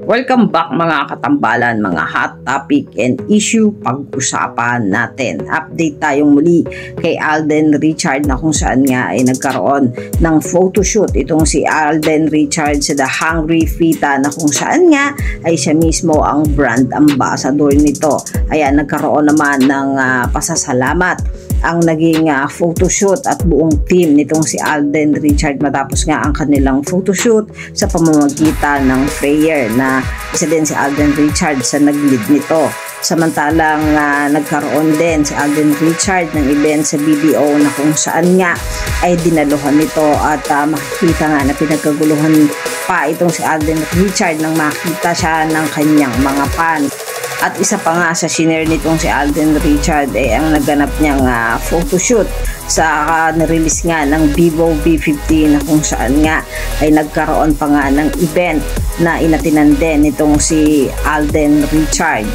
Welcome back mga katambalan, mga hot topic and issue pag-usapan natin. Update tayong muli kay Alden Richard na kung saan nga ay nagkaroon ng photoshoot itong si Alden Richard sa The Hungry Fita na kung saan nga ay siya mismo ang brand ambassador nito. Ayan, nagkaroon naman ng pasasalamat ang naging photoshoot at buong team nitong si Alden Richard matapos nga ang kanilang photoshoot sa pamamagitan ng prayer na isa din si Alden Richard sa nag-lead nito. Samantalang nagkaroon din si Alden Richard ng event sa BDO na kung saan nga ay dinaluhan nito at makikita nga na pinagkaguluhan pa itong si Alden Richard nang makita siya ng kanyang mga fans. At isa pa nga sa shinare nitong si Alden Richard ay ang naganap niyang photoshoot sa na-release nga ng Vivo V50 na kung saan nga ay nagkaroon pa nga ng event na inatinan din nitong si Alden Richard.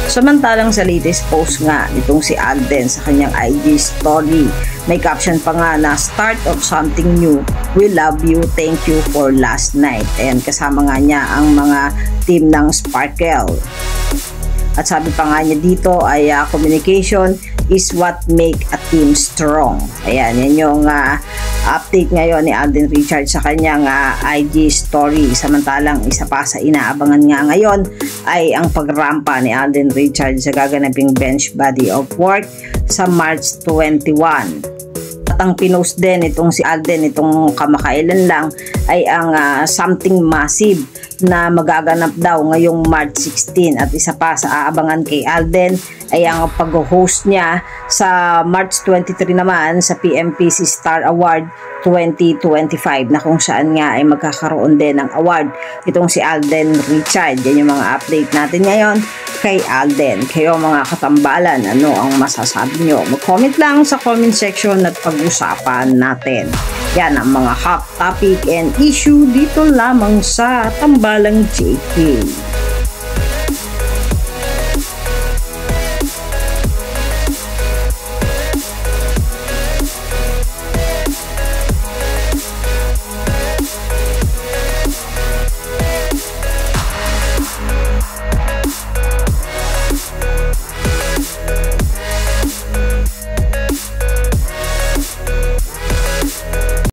Samantalang sa latest post nga nitong si Alden sa kanyang IG story, may caption pa nga na start of something new, we love you, thank you for last night. Ayan, kasama nga niya ang mga team ng Sparkle. At sabi pa nga niya dito ay communication is what make a team strong. Ayan, yan yung update ngayon ni Alden Richard sa kanyang IG story. Samantalang isa pa sa inaabangan nga ngayon ay ang pagrampa ni Alden Richard sa gaganaping bench body of work sa March 21. At ang pinost din itong si Alden itong kamakailan lang ay ang something massive na magaganap daw ngayong March 16 at isa pa sa aabangan kay Alden ay ang pag-host niya sa March 23 naman sa PMPC Star Award 2025 na kung saan nga ay magkakaroon din ng award itong si Alden Richard. Yan yung mga update natin ngayon kay Alden. Kayo mga katambalan, ano ang masasabi nyo? Mag-comment lang sa comment section at pag-usapan natin. Yan ang mga hot topic and issue dito lamang sa Tambalang JK.